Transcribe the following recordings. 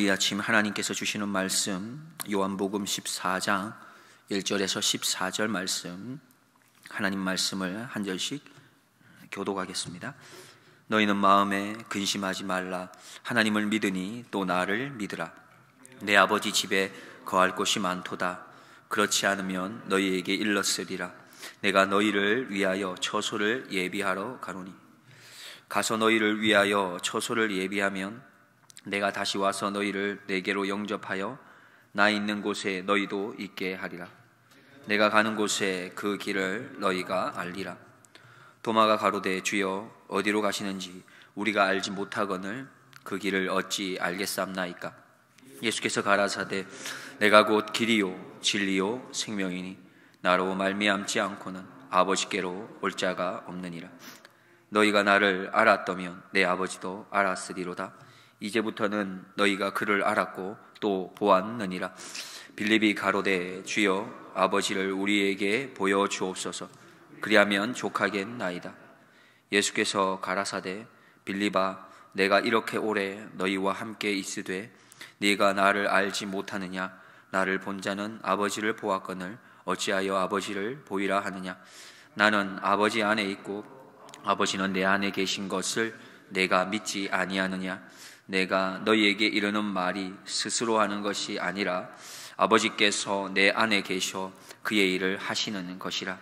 오늘 이 아침 하나님께서 주시는 말씀 요한복음 14장 1절에서 14절 말씀, 하나님 말씀을 한 절씩 교독하겠습니다. 너희는 마음에 근심하지 말라. 하나님을 믿으니 또 나를 믿으라. 내 아버지 집에 거할 곳이 많도다. 그렇지 않으면 너희에게 일렀으리라. 내가 너희를 위하여 처소를 예비하러 가노니 가서 너희를 위하여 처소를 예비하면 내가 다시 와서 너희를 내게로 영접하여 나 있는 곳에 너희도 있게 하리라. 내가 가는 곳에 그 길을 너희가 알리라. 도마가 가로되 주여 어디로 가시는지 우리가 알지 못하거늘 그 길을 어찌 알겠사옵나이까. 예수께서 가라사대 내가 곧 길이요 진리요 생명이니 나로 말미암지 않고는 아버지께로 올 자가 없느니라. 너희가 나를 알았다면 내 아버지도 알았으리로다. 이제부터는 너희가 그를 알았고 또 보았느니라. 빌립이 가로되 주여 아버지를 우리에게 보여주옵소서. 그리하면 족하겠나이다. 예수께서 가라사대 빌립아 내가 이렇게 오래 너희와 함께 있으되 네가 나를 알지 못하느냐. 나를 본 자는 아버지를 보았거늘 어찌하여 아버지를 보이라 하느냐. 나는 아버지 안에 있고 아버지는 내 안에 계신 것을 내가 믿지 아니하느냐. 내가 너희에게 이르는 말이 스스로 하는 것이 아니라 아버지께서 내 안에 계셔 그의 일을 하시는 것이라.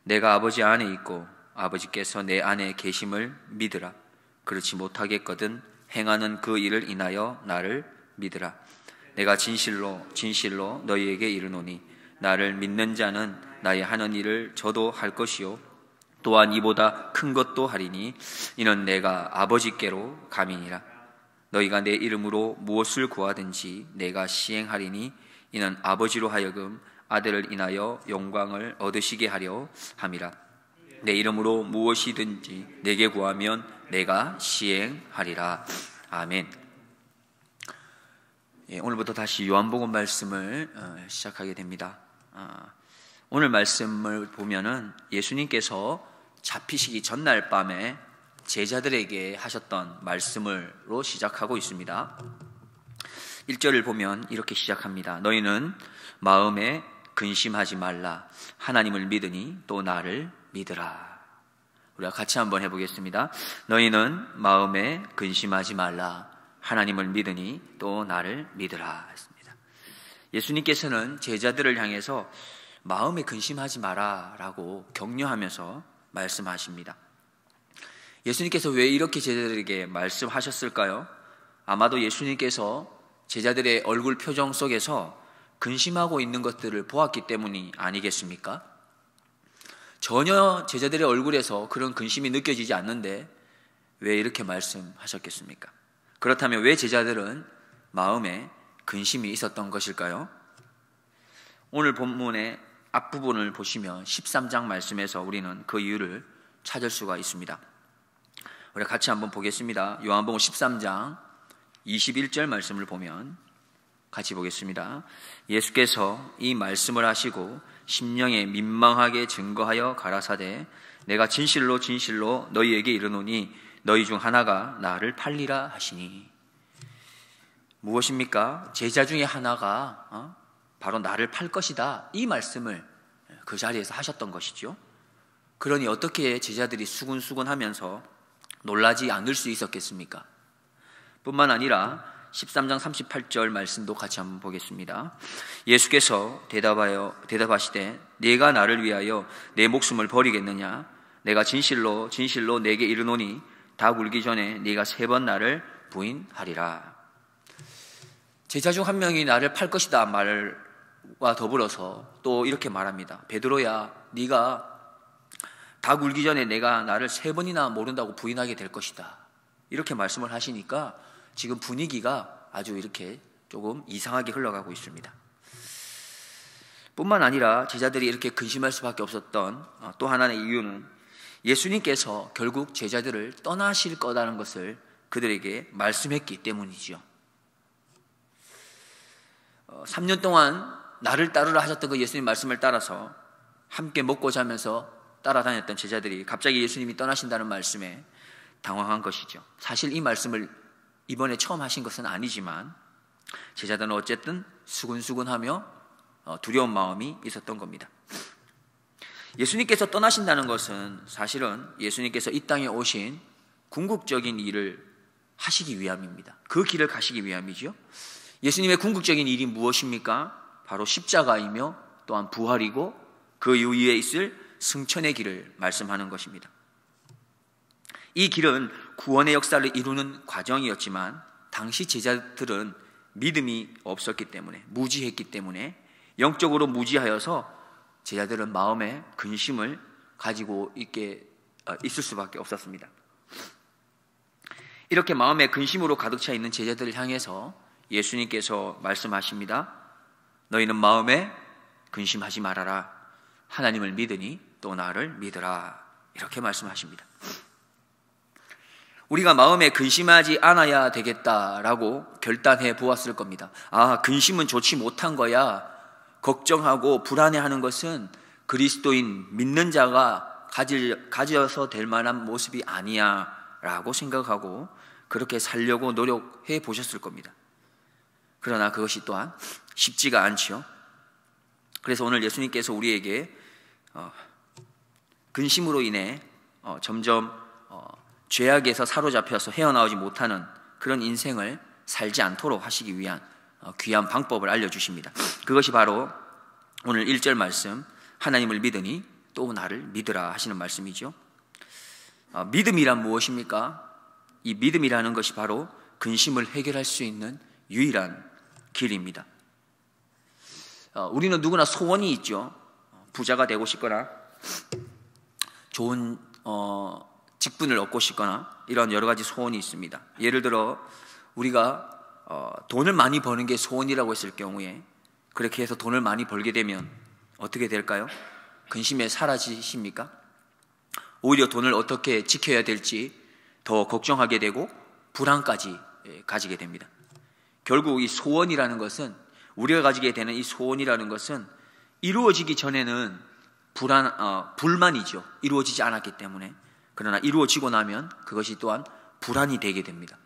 내가 아버지 안에 있고 아버지께서 내 안에 계심을 믿으라. 그렇지 못하겠거든 행하는 그 일을 인하여 나를 믿으라. 내가 진실로 진실로 너희에게 이르노니 나를 믿는 자는 나의 하는 일을 저도 할 것이요 또한 이보다 큰 것도 하리니 이는 내가 아버지께로 감이니라. 너희가 내 이름으로 무엇을 구하든지 내가 시행하리니 이는 아버지로 하여금 아들을 인하여 영광을 얻으시게 하려 함이라. 내 이름으로 무엇이든지 내게 구하면 내가 시행하리라. 아멘. 오늘부터 다시 요한복음 말씀을 시작하게 됩니다. 오늘 말씀을 보면은 예수님께서 잡히시기 전날 밤에 제자들에게 하셨던 말씀으로 시작하고 있습니다. 1절을 보면 이렇게 시작합니다. 너희는 마음에 근심하지 말라. 하나님을 믿으니 또 나를 믿으라. 우리가 같이 한번 해보겠습니다. 너희는 마음에 근심하지 말라. 하나님을 믿으니 또 나를 믿으라 했습니다. 예수님께서는 제자들을 향해서 마음에 근심하지 마라 라고 격려하면서 말씀하십니다. 예수님께서 왜 이렇게 제자들에게 말씀하셨을까요? 아마도 예수님께서 제자들의 얼굴 표정 속에서 근심하고 있는 것들을 보았기 때문이 아니겠습니까? 전혀 제자들의 얼굴에서 그런 근심이 느껴지지 않는데 왜 이렇게 말씀하셨겠습니까? 그렇다면 왜 제자들은 마음에 근심이 있었던 것일까요? 오늘 본문의 앞부분을 보시면 13장 말씀에서 우리는 그 이유를 찾을 수가 있습니다. 우리 같이 한번 보겠습니다. 요한복음 13장 21절 말씀을 보면 같이 보겠습니다. 예수께서 이 말씀을 하시고 심령에 민망하게 증거하여 가라사대 내가 진실로 진실로 너희에게 이르노니 너희 중 하나가 나를 팔리라 하시니. 무엇입니까? 제자 중에 하나가 바로 나를 팔 것이다, 이 말씀을 그 자리에서 하셨던 것이죠. 그러니 어떻게 제자들이 수군수군하면서 놀라지 않을 수 있었겠습니까? 뿐만 아니라 13장 38절 말씀도 같이 한번 보겠습니다. 예수께서 대답하시되 네가 나를 위하여 내 목숨을 버리겠느냐? 내가 진실로 진실로 내게 이르노니 닭 울기 전에 네가 3번 나를 부인하리라. 제자 중 한 명이 나를 팔 것이다 말과 더불어서 또 이렇게 말합니다. 베드로야, 네가 닭 울기 전에 내가 나를 3번이나 모른다고 부인하게 될 것이다. 이렇게 말씀을 하시니까 지금 분위기가 아주 이렇게 조금 이상하게 흘러가고 있습니다. 뿐만 아니라 제자들이 이렇게 근심할 수밖에 없었던 또 하나의 이유는 예수님께서 결국 제자들을 떠나실 거라는 것을 그들에게 말씀했기 때문이죠. 3년 동안 나를 따르라 하셨던 그 예수님 말씀을 따라서 함께 먹고 자면서 따라다녔던 제자들이 갑자기 예수님이 떠나신다는 말씀에 당황한 것이죠. 사실 이 말씀을 이번에 처음 하신 것은 아니지만 제자들은 어쨌든 수근수근하며 두려운 마음이 있었던 겁니다. 예수님께서 떠나신다는 것은 사실은 예수님께서 이 땅에 오신 궁극적인 일을 하시기 위함입니다. 그 길을 가시기 위함이죠. 예수님의 궁극적인 일이 무엇입니까? 바로 십자가이며 또한 부활이고 그 이후에 있을 승천의 길을 말씀하는 것입니다. 이 길은 구원의 역사를 이루는 과정이었지만 당시 제자들은 믿음이 없었기 때문에, 무지했기 때문에, 영적으로 무지하여서 제자들은 마음에 근심을 가지고 있을 수밖에 없었습니다. 이렇게 마음에 근심으로 가득 차 있는 제자들을 향해서 예수님께서 말씀하십니다. 너희는 마음에 근심하지 말아라. 하나님을 믿으니 또 나를 믿으라. 이렇게 말씀하십니다. 우리가 마음에 근심하지 않아야 되겠다라고 결단해 보았을 겁니다. 근심은 좋지 못한 거야. 걱정하고 불안해하는 것은 그리스도인 믿는 자가 가져서 될 만한 모습이 아니야 라고 생각하고 그렇게 살려고 노력해 보셨을 겁니다. 그러나 그것이 또한 쉽지가 않지요. 그래서 오늘 예수님께서 우리에게 근심으로 인해 점점 죄악에서 사로잡혀서 헤어나오지 못하는 그런 인생을 살지 않도록 하시기 위한 귀한 방법을 알려주십니다. 그것이 바로 오늘 1절 말씀, 하나님을 믿으니 또 나를 믿으라 하시는 말씀이죠. 믿음이란 무엇입니까? 이 믿음이라는 것이 바로 근심을 해결할 수 있는 유일한 길입니다. 우리는 누구나 소원이 있죠. 부자가 되고 싶거나 좋은 직분을 얻고 싶거나 이런 여러 가지 소원이 있습니다. 예를 들어 우리가 돈을 많이 버는 게 소원이라고 했을 경우에 그렇게 해서 돈을 많이 벌게 되면 어떻게 될까요? 근심에 사라지십니까? 오히려 돈을 어떻게 지켜야 될지 더 걱정하게 되고 불안까지 가지게 됩니다. 결국 이 소원이라는 것은, 우리가 가지게 되는 이 소원이라는 것은 이루어지기 전에는 불만이죠. 이루어지지 않았기 때문에. 그러나 이루어지고 나면 그것이 또한 불안이 되게 됩니다.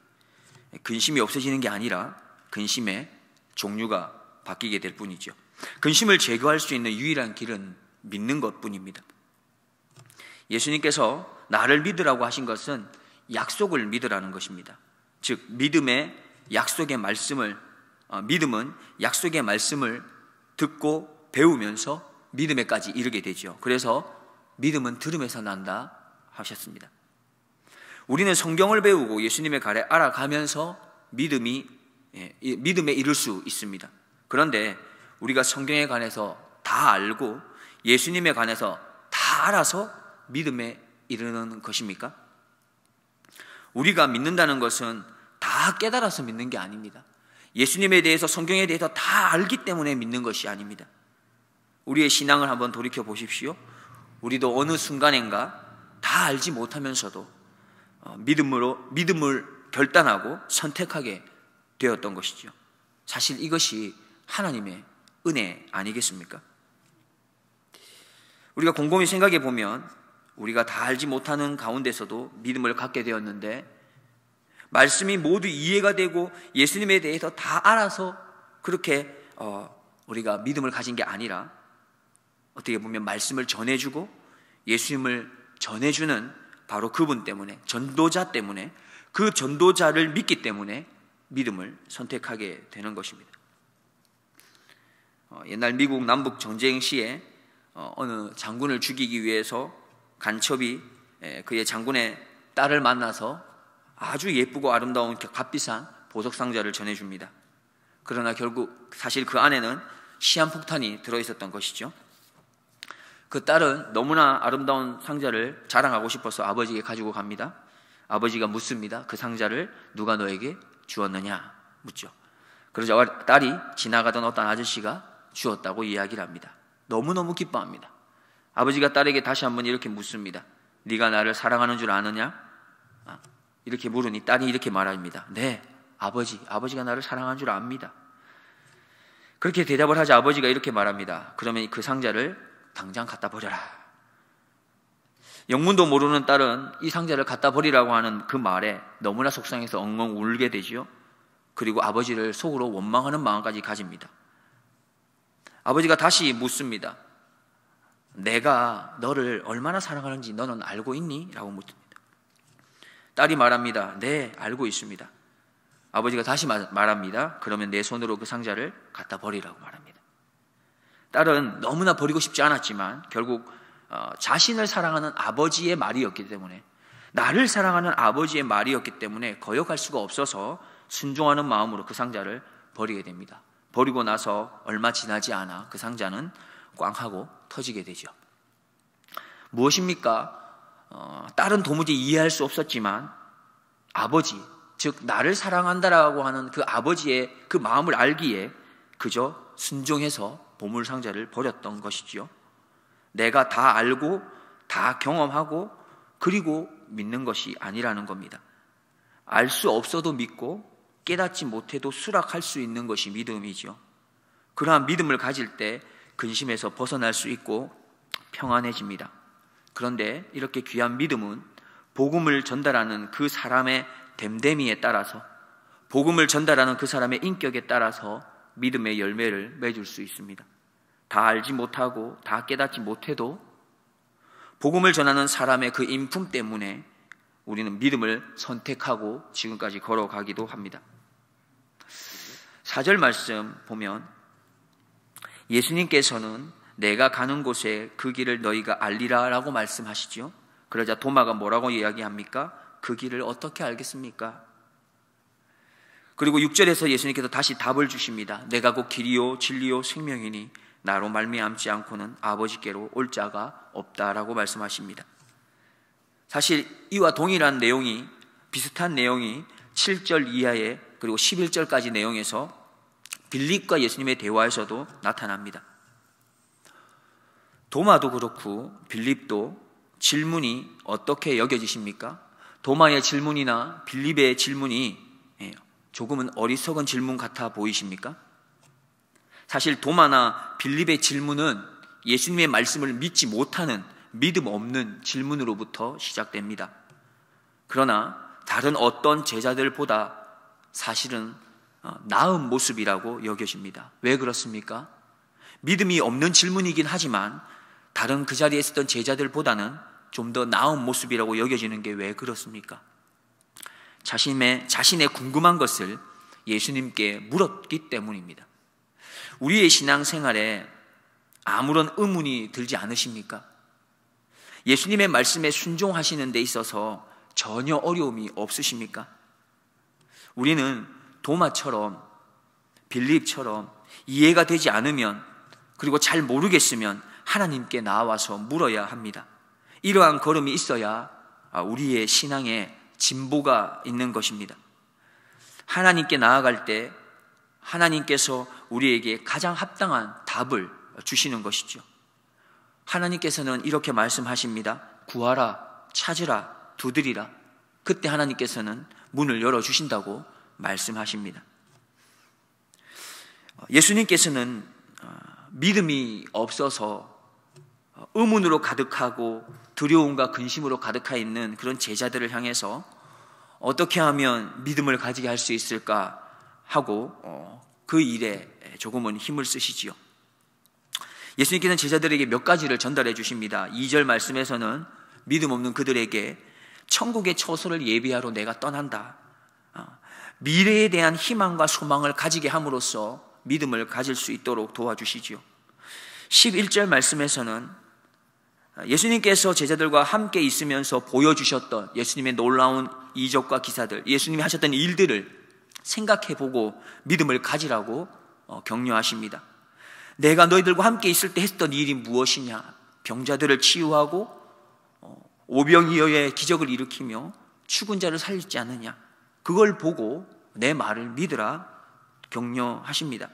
근심이 없어지는 게 아니라 근심의 종류가 바뀌게 될 뿐이죠. 근심을 제거할 수 있는 유일한 길은 믿는 것뿐입니다. 예수님께서 나를 믿으라고 하신 것은 약속을 믿으라는 것입니다. 즉 믿음은 약속의 말씀을 듣고 배우면서 믿음에까지 이르게 되죠. 그래서 믿음은 들음에서 난다 하셨습니다. 우리는 성경을 배우고 예수님의 가래 알아가면서 믿음에 이를 수 있습니다. 그런데 우리가 성경에 관해서 다 알고 예수님에 관해서 다 알아서 믿음에 이르는 것입니까? 우리가 믿는다는 것은 다 깨달아서 믿는 게 아닙니다. 예수님에 대해서, 성경에 대해서 다 알기 때문에 믿는 것이 아닙니다. 우리의 신앙을 한번 돌이켜 보십시오. 우리도 어느 순간인가 다 알지 못하면서도 믿음을 결단하고 선택하게 되었던 것이죠. 사실 이것이 하나님의 은혜 아니겠습니까? 우리가 곰곰이 생각해 보면 우리가 다 알지 못하는 가운데서도 믿음을 갖게 되었는데, 말씀이 모두 이해가 되고 예수님에 대해서 다 알아서 그렇게 우리가 믿음을 가진 게 아니라, 어떻게 보면 말씀을 전해주고 예수님을 전해주는 바로 그분 때문에, 전도자 때문에, 그 전도자를 믿기 때문에 믿음을 선택하게 되는 것입니다. 옛날 미국 남북 전쟁 시에 어느 장군을 죽이기 위해서 간첩이 그의 장군의 딸을 만나서 아주 예쁘고 아름다운 값비싼 보석상자를 전해줍니다. 그러나 결국 사실 그 안에는 시한폭탄이 들어있었던 것이죠. 그 딸은 너무나 아름다운 상자를 자랑하고 싶어서 아버지에게 가지고 갑니다. 아버지가 묻습니다. 그 상자를 누가 너에게 주었느냐 묻죠. 그러자 딸이 지나가던 어떤 아저씨가 주었다고 이야기를 합니다. 너무너무 기뻐합니다. 아버지가 딸에게 다시 한번 이렇게 묻습니다. 네가 나를 사랑하는 줄 아느냐? 이렇게 물으니 딸이 이렇게 말합니다. 네, 아버지가 나를 사랑하는 줄 압니다. 그렇게 대답을 하자 아버지가 이렇게 말합니다. 그러면 그 상자를 당장 갖다 버려라. 영문도 모르는 딸은 이 상자를 갖다 버리라고 하는 그 말에 너무나 속상해서 엉엉 울게 되죠. 그리고 아버지를 속으로 원망하는 마음까지 가집니다. 아버지가 다시 묻습니다. 내가 너를 얼마나 사랑하는지 너는 알고 있니? 라고 묻습니다. 딸이 말합니다. 네, 알고 있습니다. 아버지가 다시 말합니다. 그러면 내 손으로 그 상자를 갖다 버리라고 말합니다. 딸은 너무나 버리고 싶지 않았지만 결국 자신을 사랑하는 아버지의 말이었기 때문에, 나를 사랑하는 아버지의 말이었기 때문에 거역할 수가 없어서 순종하는 마음으로 그 상자를 버리게 됩니다. 버리고 나서 얼마 지나지 않아 그 상자는 꽝 하고 터지게 되죠. 무엇입니까? 딸은 도무지 이해할 수 없었지만 아버지, 즉 나를 사랑한다라고 하는 그 아버지의 그 마음을 알기에 그저 순종해서 보물 상자를 버렸던 것이지요. 내가 다 알고 다 경험하고 그리고 믿는 것이 아니라는 겁니다. 알 수 없어도 믿고 깨닫지 못해도 수락할 수 있는 것이 믿음이죠. 그러한 믿음을 가질 때 근심에서 벗어날 수 있고 평안해집니다. 그런데 이렇게 귀한 믿음은 복음을 전달하는 그 사람의 됨됨이에 따라서, 복음을 전달하는 그 사람의 인격에 따라서 믿음의 열매를 맺을 수 있습니다. 다 알지 못하고 다 깨닫지 못해도 복음을 전하는 사람의 그 인품 때문에 우리는 믿음을 선택하고 지금까지 걸어가기도 합니다. 4절 말씀 보면 예수님께서는 내가 가는 곳에 그 길을 너희가 알리라 라고 말씀하시죠. 그러자 도마가 뭐라고 이야기합니까? 그 길을 어떻게 알겠습니까? 그리고 6절에서 예수님께서 다시 답을 주십니다. 내가 곧 길이요 진리요 생명이니 나로 말미암지 않고는 아버지께로 올 자가 없다라고 말씀하십니다. 사실 이와 동일한 내용이, 비슷한 내용이 7절 이하에 그리고 11절까지 내용에서 빌립과 예수님의 대화에서도 나타납니다. 도마도 그렇고 빌립도 질문이 어떻게 여겨지십니까? 도마의 질문이나 빌립의 질문이 조금은 어리석은 질문 같아 보이십니까? 사실 도마나 빌립의 질문은 예수님의 말씀을 믿지 못하는 믿음 없는 질문으로부터 시작됩니다. 그러나 다른 어떤 제자들보다 사실은 나은 모습이라고 여겨집니다. 왜 그렇습니까? 믿음이 없는 질문이긴 하지만 다른 그 자리에 있었던 제자들보다는 좀 더 나은 모습이라고 여겨지는 게 왜 그렇습니까? 자신의 궁금한 것을 예수님께 물었기 때문입니다. 우리의 신앙생활에 아무런 의문이 들지 않으십니까? 예수님의 말씀에 순종하시는 데 있어서 전혀 어려움이 없으십니까? 우리는 도마처럼 빌립처럼 이해가 되지 않으면, 그리고 잘 모르겠으면 하나님께 나와서 물어야 합니다. 이러한 걸음이 있어야 우리의 신앙에 진보가 있는 것입니다. 하나님께 나아갈 때 하나님께서 우리에게 가장 합당한 답을 주시는 것이죠. 하나님께서는 이렇게 말씀하십니다. 구하라, 찾으라, 두드리라. 그때 하나님께서는 문을 열어주신다고 말씀하십니다. 예수님께서는 믿음이 없어서 의문으로 가득하고 두려움과 근심으로 가득해 있는 그런 제자들을 향해서 어떻게 하면 믿음을 가지게 할 수 있을까 하고 그 일에 조금은 힘을 쓰시지요. 예수님께서는 제자들에게 몇 가지를 전달해 주십니다. 2절 말씀에서는 믿음 없는 그들에게 천국의 처소를 예비하러 내가 떠난다. 미래에 대한 희망과 소망을 가지게 함으로써 믿음을 가질 수 있도록 도와주시지요. 11절 말씀에서는 예수님께서 제자들과 함께 있으면서 보여주셨던 예수님의 놀라운 이적과 기사들, 예수님이 하셨던 일들을 생각해보고 믿음을 가지라고 격려하십니다. 내가 너희들과 함께 있을 때 했던 일이 무엇이냐? 병자들을 치유하고 오병이어의 기적을 일으키며 죽은 자를 살리지 않느냐? 그걸 보고 내 말을 믿으라 격려하십니다.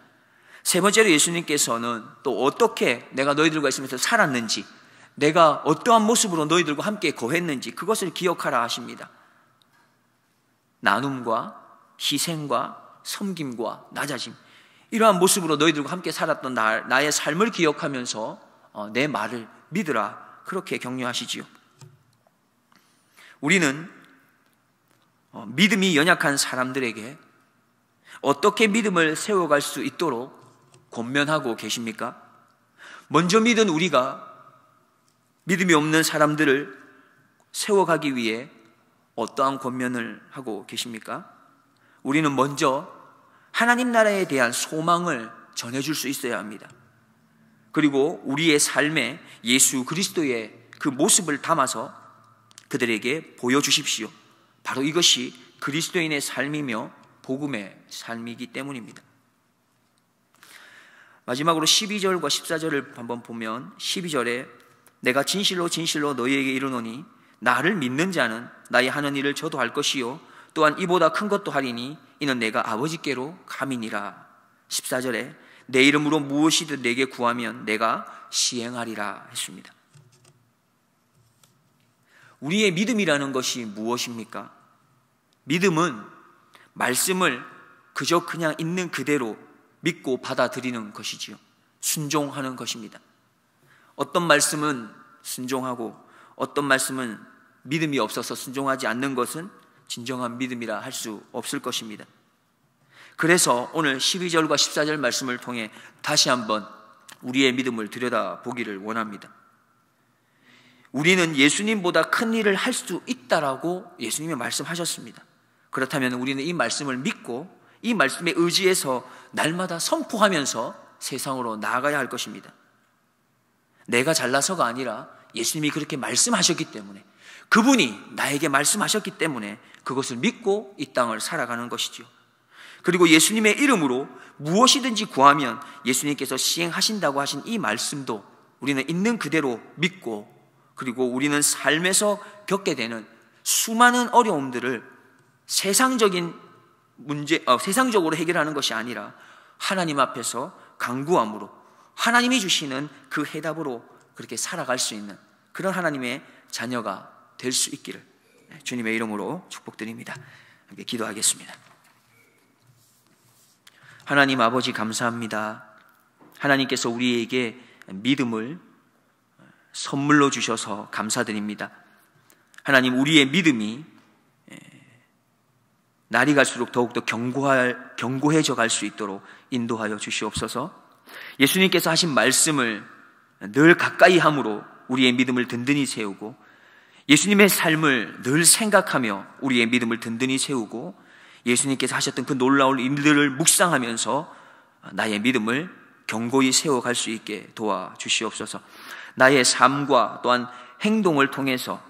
세 번째로 예수님께서는 또 어떻게 내가 너희들과 있으면서 살았는지, 내가 어떠한 모습으로 너희들과 함께 거했는지 그것을 기억하라 하십니다. 나눔과 희생과 섬김과 낮아짐, 이러한 모습으로 너희들과 함께 살았던 나의 삶을 기억하면서 내 말을 믿으라, 그렇게 격려하시지요. 우리는 믿음이 연약한 사람들에게 어떻게 믿음을 세워갈 수 있도록 권면하고 계십니까? 먼저 믿은 우리가 믿음이 없는 사람들을 세워가기 위해 어떠한 권면을 하고 계십니까? 우리는 먼저 하나님 나라에 대한 소망을 전해줄 수 있어야 합니다. 그리고 우리의 삶에 예수 그리스도의 그 모습을 담아서 그들에게 보여주십시오. 바로 이것이 그리스도인의 삶이며 복음의 삶이기 때문입니다. 마지막으로 12절과 14절을 한번 보면 12절에 내가 진실로 진실로 너희에게 이르노니 나를 믿는 자는 나의 하는 일을 저도 할 것이요 또한 이보다 큰 것도 하리니 이는 내가 아버지께로 감이니라. 14절에 내 이름으로 무엇이든 내게 구하면 내가 시행하리라 했습니다. 우리의 믿음이라는 것이 무엇입니까? 믿음은 말씀을 그저 그냥 있는 그대로 믿고 받아들이는 것이지요. 순종하는 것입니다. 어떤 말씀은 순종하고 어떤 말씀은 믿음이 없어서 순종하지 않는 것은 진정한 믿음이라 할 수 없을 것입니다. 그래서 오늘 12절과 14절 말씀을 통해 다시 한번 우리의 믿음을 들여다보기를 원합니다. 우리는 예수님보다 큰 일을 할 수 있다라고 예수님이 말씀하셨습니다. 그렇다면 우리는 이 말씀을 믿고 이 말씀에 의지해서 날마다 선포하면서 세상으로 나아가야 할 것입니다. 내가 잘나서가 아니라 예수님이 그렇게 말씀하셨기 때문에, 그분이 나에게 말씀하셨기 때문에 그것을 믿고 이 땅을 살아가는 것이죠. 그리고 예수님의 이름으로 무엇이든지 구하면 예수님께서 시행하신다고 하신 이 말씀도 우리는 있는 그대로 믿고, 그리고 우리는 삶에서 겪게 되는 수많은 어려움들을 세상적인 문제, 세상적으로 해결하는 것이 아니라 하나님 앞에서 간구함으로 하나님이 주시는 그 해답으로 그렇게 살아갈 수 있는 그런 하나님의 자녀가 될 수 있기를 주님의 이름으로 축복드립니다. 함께 기도하겠습니다. 하나님 아버지 감사합니다. 하나님께서 우리에게 믿음을 선물로 주셔서 감사드립니다. 하나님, 우리의 믿음이 날이 갈수록 더욱더 견고해져 갈 수 있도록 인도하여 주시옵소서. 예수님께서 하신 말씀을 늘 가까이 함으로 우리의 믿음을 든든히 세우고, 예수님의 삶을 늘 생각하며 우리의 믿음을 든든히 세우고, 예수님께서 하셨던 그 놀라운 일들을 묵상하면서 나의 믿음을 견고히 세워갈 수 있게 도와주시옵소서. 나의 삶과 또한 행동을 통해서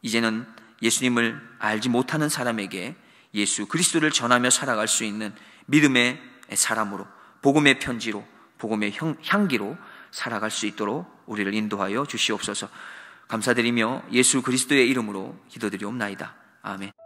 이제는 예수님을 알지 못하는 사람에게 예수 그리스도를 전하며 살아갈 수 있는 믿음의 사람으로, 복음의 편지로, 복음의 향기로 살아갈 수 있도록 우리를 인도하여 주시옵소서. 감사드리며 예수 그리스도의 이름으로 기도드리옵나이다. 아멘.